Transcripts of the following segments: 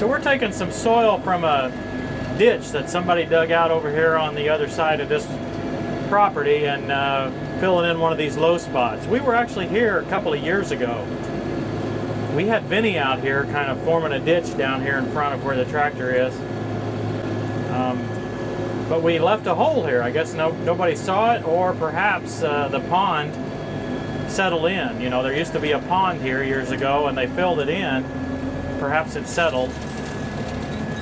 So we're taking some soil from a ditch that somebody dug out over here on the other side of this property and filling in one of these low spots. We were actually here a couple of years ago. We had Vinny out here kind of forming a ditch down here in front of where the tractor is. But we left a hole here. I guess nobody saw it, or perhaps the pond settled in. You know, there used to be a pond here years ago and they filled it in. Perhaps it settled.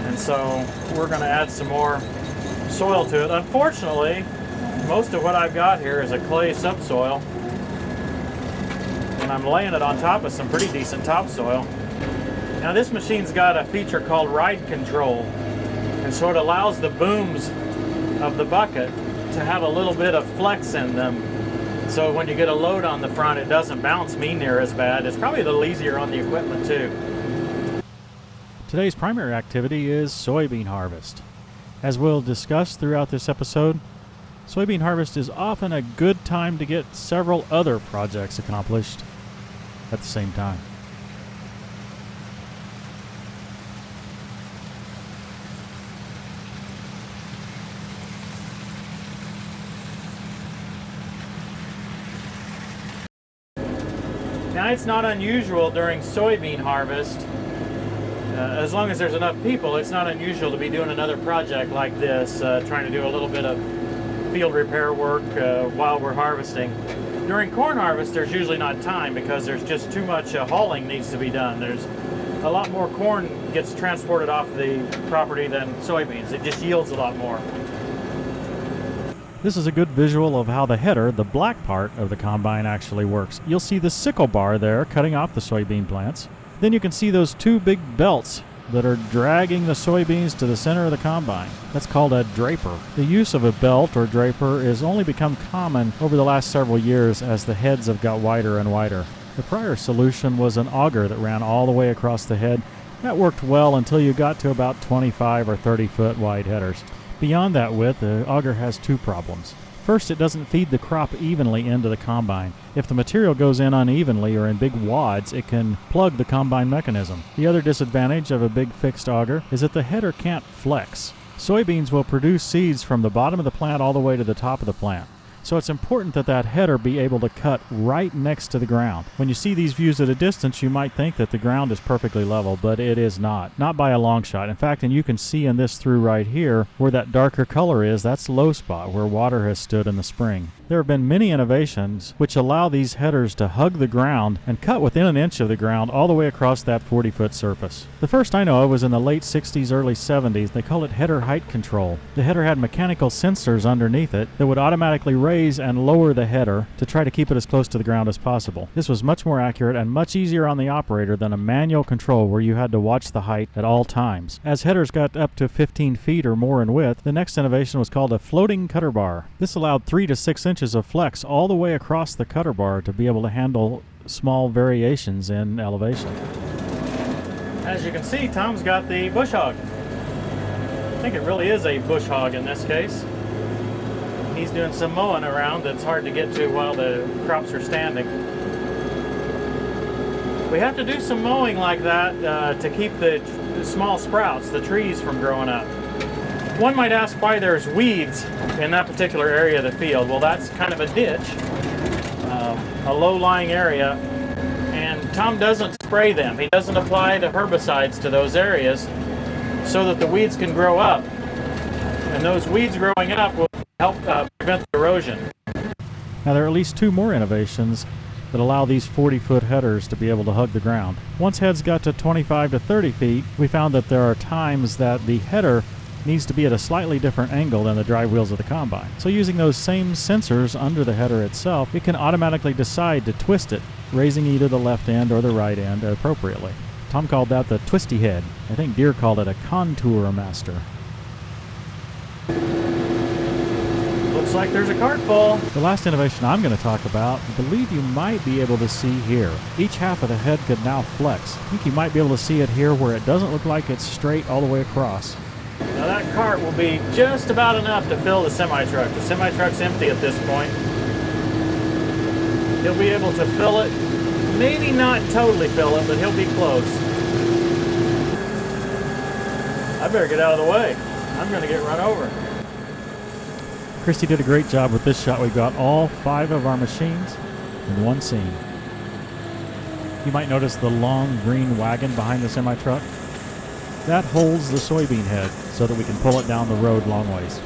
And so we're going to add some more soil to it. Unfortunately, most of what I've got here is a clay subsoil. And I'm laying it on top of some pretty decent topsoil. Now this machine's got a feature called ride control. And so it allows the booms of the bucket to have a little bit of flex in them. So when you get a load on the front, it doesn't bounce me near as bad. It's probably a little easier on the equipment too. Today's primary activity is soybean harvest. As we'll discuss throughout this episode, soybean harvest is often a good time to get several other projects accomplished at the same time. Now it's not unusual during soybean harvest, as long as there's enough people, it's not unusual to be doing another project like this, trying to do a little bit of field repair work while we're harvesting. During corn harvest, there's usually not time because there's just too much hauling needs to be done. There's a lot more corn gets transported off the property than soybeans. It just yields a lot more. This is a good visual of how the header, the black part of the combine, actually works. You'll see the sickle bar there cutting off the soybean plants. Then you can see those two big belts that are dragging the soybeans to the center of the combine. That's called a draper. The use of a belt or draper has only become common over the last several years as the heads have got wider and wider. The prior solution was an auger that ran all the way across the head. That worked well until you got to about 25 or 30 foot wide headers. Beyond that width, the auger has two problems. First, it doesn't feed the crop evenly into the combine. If the material goes in unevenly or in big wads, it can plug the combine mechanism. The other disadvantage of a big fixed auger is that the header can't flex. Soybeans will produce seeds from the bottom of the plant all the way to the top of the plant. So it's important that that header be able to cut right next to the ground. When you see these views at a distance, you might think that the ground is perfectly level, but it is not. Not by a long shot. In fact, and you can see in this through right here, where that darker color is, that's low spot, where water has stood in the spring. There have been many innovations which allow these headers to hug the ground and cut within an inch of the ground all the way across that 40-foot surface. The first I know of was in the late 60s, early 70s. They call it header height control. The header had mechanical sensors underneath it that would automatically raise and lower the header to try to keep it as close to the ground as possible. This was much more accurate and much easier on the operator than a manual control where you had to watch the height at all times. As headers got up to 15 feet or more in width, the next innovation was called a floating cutter bar. This allowed 3 to 6 inches of flex all the way across the cutter bar to be able to handle small variations in elevation. As you can see, Tom's got the bush hog. I think it really is a bush hog in this case. He's doing some mowing around that's hard to get to while the crops are standing. We have to do some mowing like that to keep the small sprouts, the trees, from growing up. One might ask why there's weeds in that particular area of the field. Well, that's kind of a ditch, a low-lying area, and Tom doesn't spray them. He doesn't apply the herbicides to those areas so that the weeds can grow up. And those weeds growing up will help prevent the erosion. Now there are at least two more innovations that allow these 40-foot headers to be able to hug the ground. Once heads got to 25 to 30 feet, we found that there are times that the header needs to be at a slightly different angle than the drive wheels of the combine. So using those same sensors under the header itself, it can automatically decide to twist it, raising either the left end or the right end appropriately. Tom called that the twisty head. I think Deere called it a contour master. Looks like there's a cart full. The last innovation I'm going to talk about, I believe you might be able to see here. Each half of the head could now flex. I think you might be able to see it here where it doesn't look like it's straight all the way across. Now that cart will be just about enough to fill the semi-truck. The semi-truck's empty at this point. He'll be able to fill it, maybe not totally fill it, but he'll be close. I better get out of the way. I'm going to get run over. Christy did a great job with this shot. We've got all 5 of our machines in one scene. You might notice the long green wagon behind the semi-truck. That holds the soybean head so that we can pull it down the road long ways.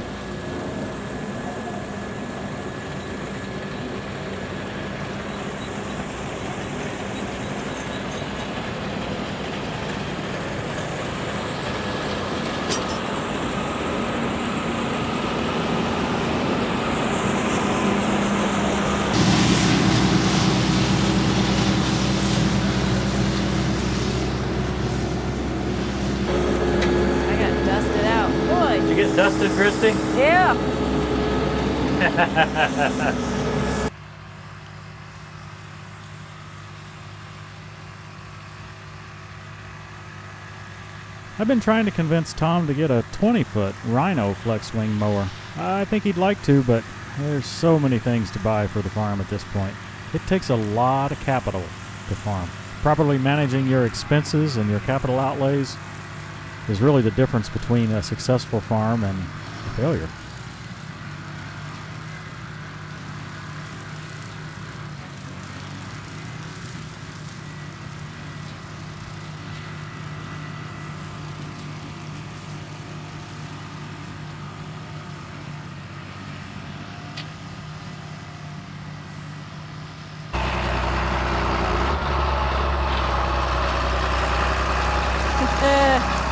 Dusted, Christy? Yeah. I've been trying to convince Tom to get a 20-foot Rhino Flexwing mower. I think he'd like to, but there's so many things to buy for the farm at this point. It takes a lot of capital to farm. Properly managing your expenses and your capital outlays is really the difference between a successful farm and a failure.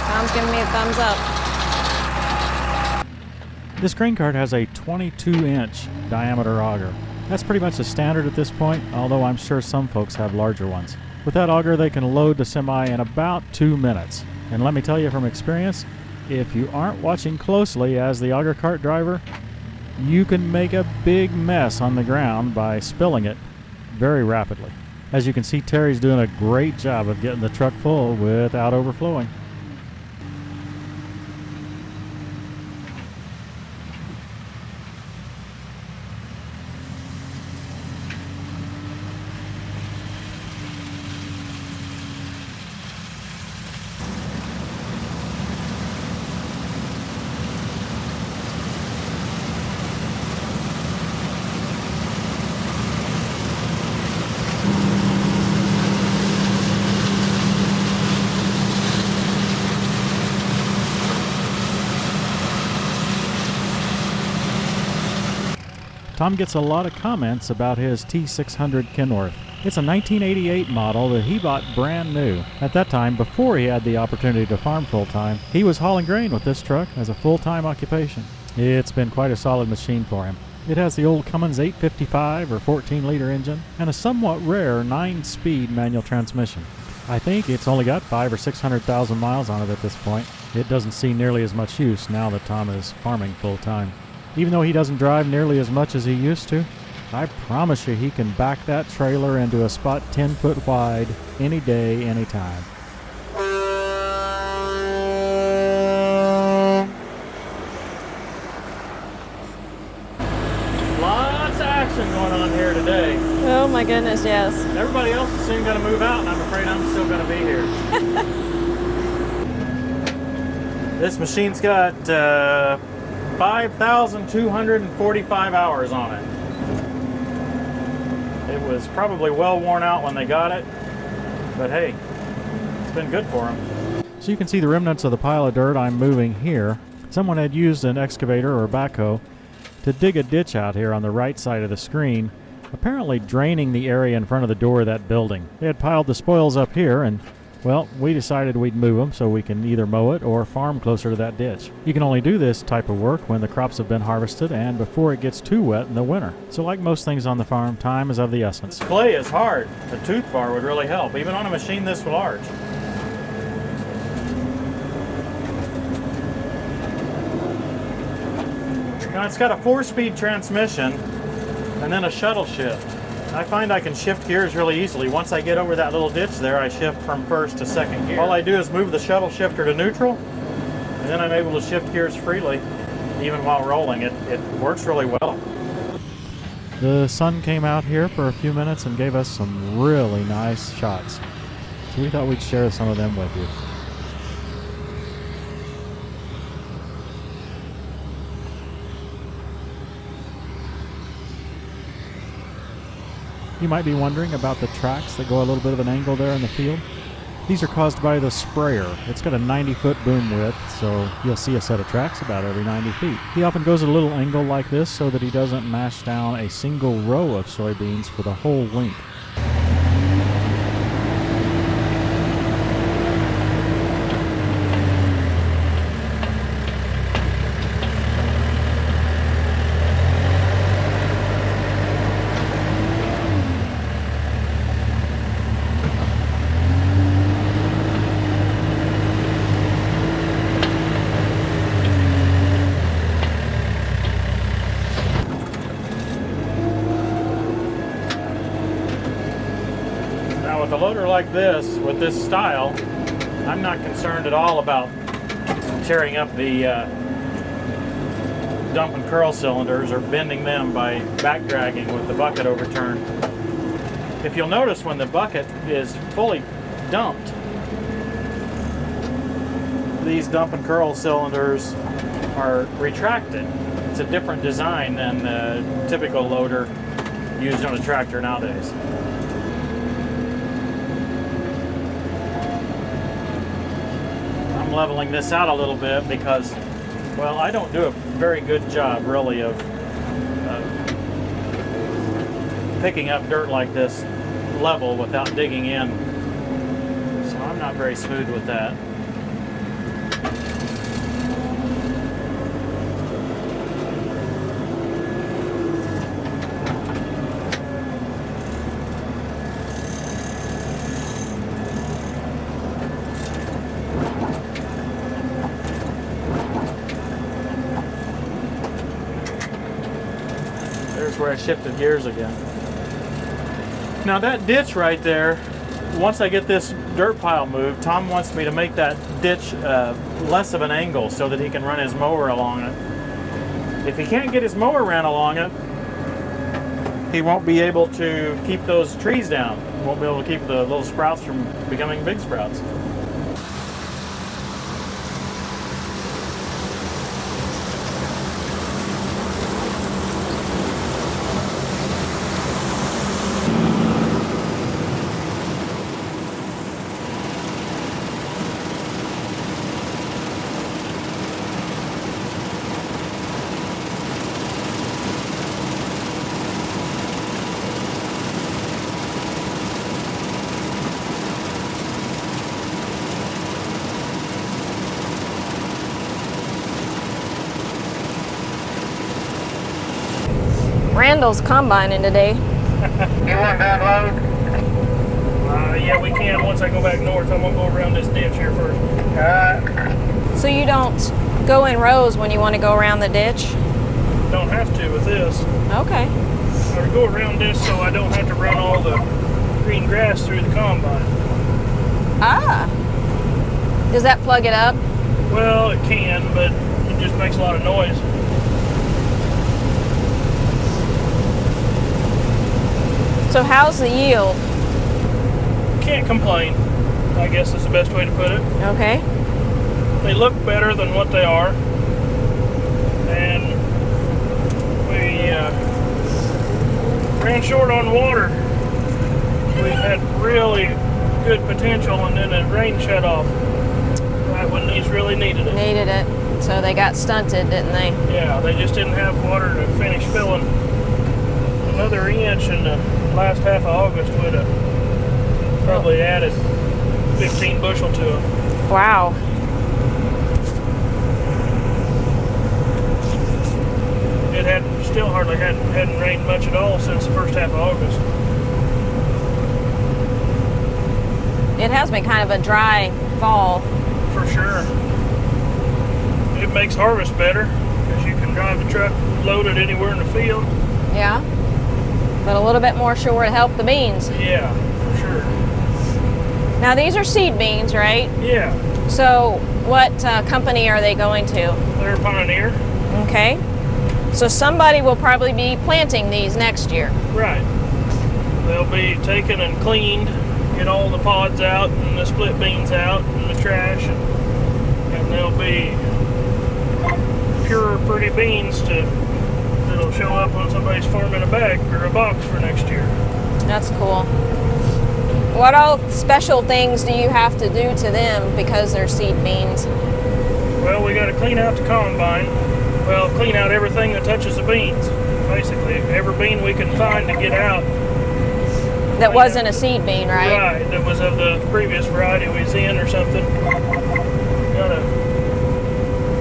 Tom's giving me a thumbs up. This grain cart has a 22-inch diameter auger. That's pretty much the standard at this point, although I'm sure some folks have larger ones. With that auger, they can load the semi in about 2 minutes. And let me tell you from experience, if you aren't watching closely as the auger cart driver, you can make a big mess on the ground by spilling it very rapidly. As you can see, Terry's doing a great job of getting the truck full without overflowing. Tom gets a lot of comments about his T600 Kenworth. It's a 1988 model that he bought brand new. At that time, before he had the opportunity to farm full-time, he was hauling grain with this truck as a full-time occupation. It's been quite a solid machine for him. It has the old Cummins 855 or 14-liter engine and a somewhat rare 9-speed manual transmission. I think it's only got 500,000 or 600,000 miles on it at this point. It doesn't see nearly as much use now that Tom is farming full-time. Even though he doesn't drive nearly as much as he used to, I promise you he can back that trailer into a spot 10 foot wide any day, any time. Lots of action going on here today. Oh my goodness, yes. Everybody else is soon going to move out, and I'm afraid I'm still going to be here. This machine's got 5,245 hours on it. It was probably well worn out when they got it, but hey, it's been good for them. So you can see the remnants of the pile of dirt I'm moving here. Someone had used an excavator or backhoe to dig a ditch out here on the right side of the screen, apparently draining the area in front of the door of that building. They had piled the spoils up here, and well, we decided we'd move them so we can either mow it or farm closer to that ditch. You can only do this type of work when the crops have been harvested and before it gets too wet in the winter. So like most things on the farm, time is of the essence. Clay is hard. A tooth bar would really help, even on a machine this large. Now it's got a 4-speed transmission and then a shuttle shift. I find I can shift gears really easily. Once I get over that little ditch there, I shift from first to second gear. All I do is move the shuttle shifter to neutral, and then I'm able to shift gears freely, even while rolling. It works really well. The sun came out here for a few minutes and gave us some really nice shots. So we thought we'd share some of them with you. You might be wondering about the tracks that go a little bit of an angle there in the field. These are caused by the sprayer. It's got a 90-foot boom width, so you'll see a set of tracks about every 90 feet. He often goes at a little angle like this so that he doesn't mash down a single row of soybeans for the whole length. With a loader like this, with this style, I'm not concerned at all about tearing up the dump and curl cylinders or bending them by back dragging with the bucket overturned. If you'll notice, when the bucket is fully dumped, these dump and curl cylinders are retracted. It's a different design than the typical loader used on a tractor nowadays. Leveling this out a little bit because, well, I don't do a very good job really of picking up dirt like this level without digging in, so I'm not very smooth with that. Where I shifted gears again. Now that ditch right there, once I get this dirt pile moved, Tom wants me to make that ditch less of an angle so that he can run his mower along it. If he can't get his mower ran along it, he won't be able to keep those trees down. He won't be able to keep the little sprouts from becoming big sprouts. Randall's combining today. You want to unload? Yeah, we can once I go back north. I'm going to go around this ditch here first. So you don't go in rows when you want to go around the ditch? Don't have to with this. Okay. I go around this so I don't have to run all the green grass through the combine. Ah. Does that plug it up? Well, it can, but it just makes a lot of noise. So how's the yield? Can't complain, I guess is the best way to put it. Okay. They look better than what they are. And we ran short on water. We had really good potential, and then the rain shut off. Right when these really needed it. Needed it. So they got stunted, didn't they? Yeah, they just didn't have water to finish filling. Another inch in the last half of August would have probably added 15 bushel to them. Wow. It hadn't rained much at all since the first half of August. It has been kind of a dry fall. For sure. It makes harvest better because you can drive the truck loaded anywhere in the field. Yeah. But a little bit more sure to help the beans. Yeah, for sure. Now these are seed beans, right? Yeah. So what company are they going to? They're Pioneer. Okay. So somebody will probably be planting these next year. Right. They'll be taken and cleaned, get all the pods out and the split beans out and the trash, and they'll be pure, pretty beans that'll show up on somebody's farm in a bag or a box for next year. That's cool. What all special things do you have to do to them because they're seed beans? Well, we got to clean out the combine. Well, clean out everything that touches the beans, basically. Every bean we can find to get out. That wasn't a seed bean, right? Right, that was of the previous variety we was in or something. Gotta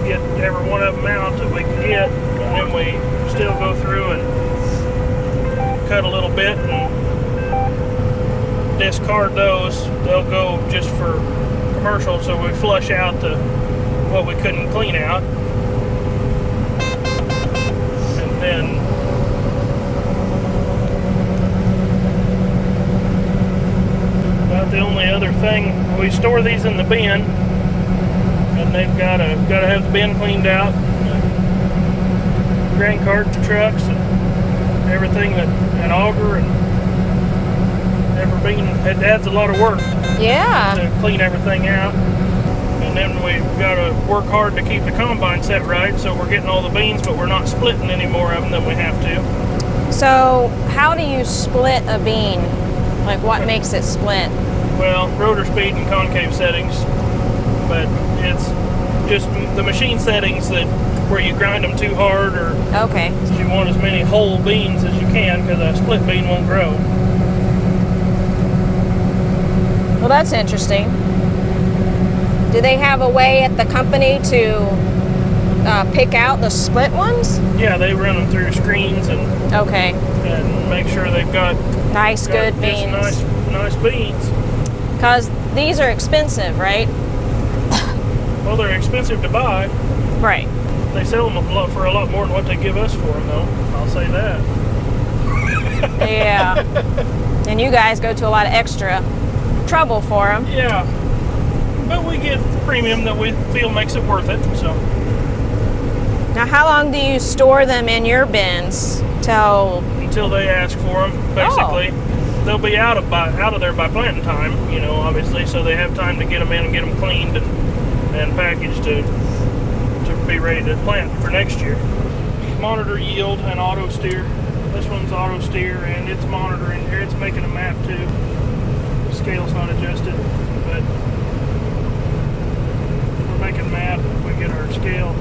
get every one of them out that we can get, and then we still go through and cut a little bit and discard those. They'll go just for commercial, so we flush out what we couldn't clean out. And then about the only other thing, we store these in the bin, and they've got to have the bin cleaned out, grain cart, the trucks, and everything an auger and every bean. It adds a lot of work Yeah. to clean everything out. And then we've got to work hard to keep the combine set right, so we're getting all the beans, but we're not splitting any more of them than we have to. So how do you split a bean? Like what makes it split? Well, rotor speed and concave settings, but it's just the machine settings that where you grind them too hard, or Okay. you want as many whole beans as you can, because a split bean won't grow. Well, that's interesting. Do they have a way at the company to pick out the split ones? Yeah, they run them through screens and Okay. make sure they've got Nice, good just beans. nice beans. Because these are expensive, right? Well, they're expensive to buy. Right. They sell them for a lot more than what they give us for them, though. I'll say that. Yeah. And you guys go to a lot of extra trouble for them. Yeah, but we get premium that we feel makes it worth it. So Now, how long do you store them in your bins? Till until they ask for them, basically, they'll be out of there by planting time. Obviously, so they have time to get them in and get them cleaned and packaged to be ready to plant for next year. Monitor yield and auto steer. This one's auto steer, and it's monitoring here. It's making a map too. The scale's not adjusted, but we're making a map. We get our scale.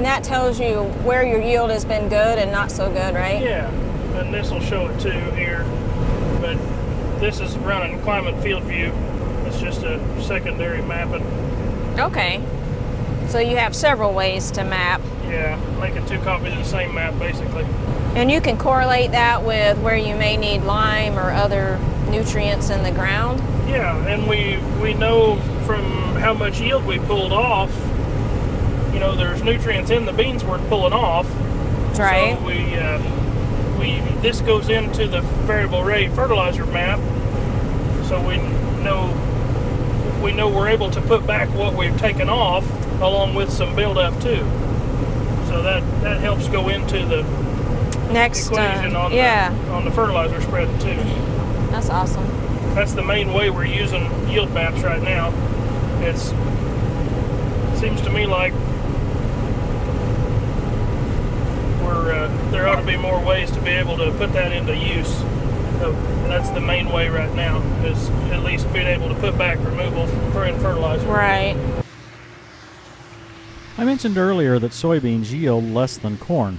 and that tells you where your yield has been good and not so good, right? Yeah, and this will show it too here. But this is running climate field view. It's just a secondary mapping. Okay. So you have several ways to map. Yeah, making two copies of the same map basically. And you can correlate that with where you may need lime or other nutrients in the ground. Yeah, and we know from how much yield we pulled off, there's nutrients in the beans we're pulling off. Right. So this goes into the variable rate fertilizer map, so we know we're able to put back what we've taken off along with some buildup too. So that helps go into the Next equation on the fertilizer spread too. That's awesome. That's the main way we're using yield maps right now. It seems to me like there ought to be more ways to be able to put that into use. That's the main way right now, is at least being able to put back removal for fertilizer. Right. I mentioned earlier that soybeans yield less than corn.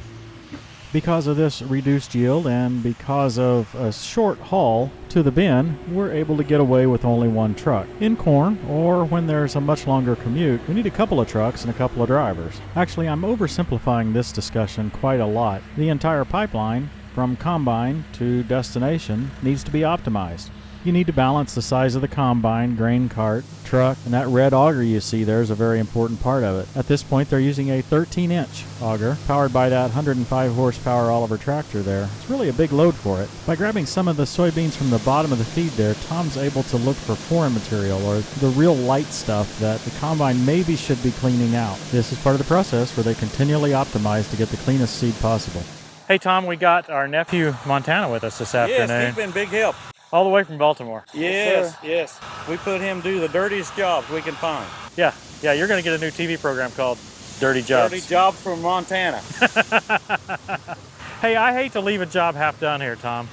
Because of this reduced yield and because of a short haul to the bin, we're able to get away with only one truck. In corn, or when there's a much longer commute, we need a couple of trucks and a couple of drivers. Actually, I'm oversimplifying this discussion quite a lot. The entire pipeline, from combine to destination, needs to be optimized. You need to balance the size of the combine, grain cart, truck, and that red auger you see there is a very important part of it. At this point, they're using a 13-inch auger, powered by that 105 horsepower Oliver tractor there. It's really a big load for it. By grabbing some of the soybeans from the bottom of the feed there, Tom's able to look for foreign material, or the real light stuff that the combine maybe should be cleaning out. This is part of the process where they continually optimize to get the cleanest seed possible. Hey Tom, we got our nephew Montana with us this afternoon. Yes, he's been big help. All the way from Baltimore. Yes, yes. We put him do the dirtiest jobs we can find. Yeah, yeah, you're gonna get a new TV program called Dirty Jobs. Dirty jobs from Montana. Hey, I hate to leave a job half done here, Tom,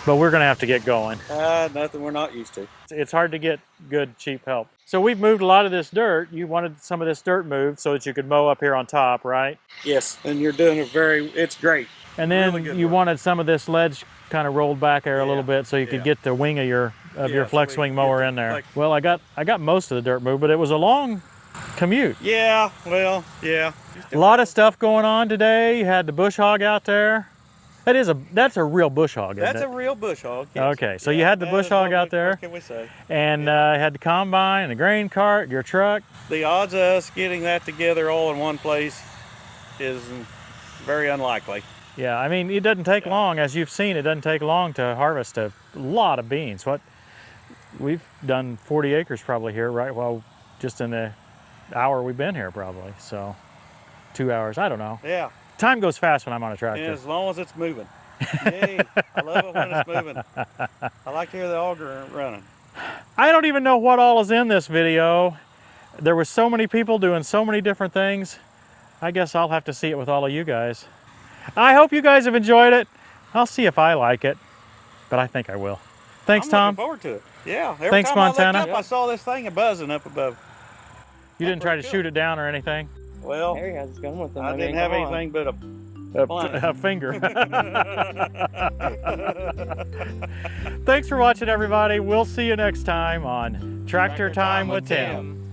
but we're gonna have to get going. Nothing we're not used to. It's hard to get good, cheap help. So we've moved a lot of this dirt. You wanted some of this dirt moved so that you could mow up here on top, right? Yes, and you're doing it's great. And then Really good you work. wanted some of this ledge kind of rolled back there a little bit so you could get the wing of your so flex we wing can mower get in the there. flex- Well, I got most of the dirt moved, but it was a long commute. Yeah, well, yeah. A lot of stuff going on today. You had the bush hog out there. That's a real bush hog, isn't That's it? a real bush hog. Yes. Okay, so you had the that bush is hog what out there. What can we say? And had the combine, the grain cart, your truck. The odds of us getting that together all in one place is very unlikely. Yeah, I mean, it doesn't take long. As you've seen, it doesn't take long to harvest a lot of beans. We've done 40 acres probably here, right? Well, just in the hour we've been here probably. So 2 hours, I don't know. Yeah, Time goes fast when I'm on a and tractor. as long as it's moving. Yay, I love it when it's moving. I like to hear the auger running. I don't even know what all is in this video. There were so many people doing so many different things. I guess I'll have to see it with all of you guys. I hope you guys have enjoyed it. I'll see if I like it, but I think I will. Thanks, I'm Tom. looking forward to it. Yeah. Every Thanks, time I Montana. looked up, I saw this thing buzzing up above. You didn't try to Pretty shoot it down or anything? Well, Harry has his gun with him. I mean, didn't have come on. anything but a A finger. Thanks for watching, everybody. We'll see you next time on Tractor Time with Tim.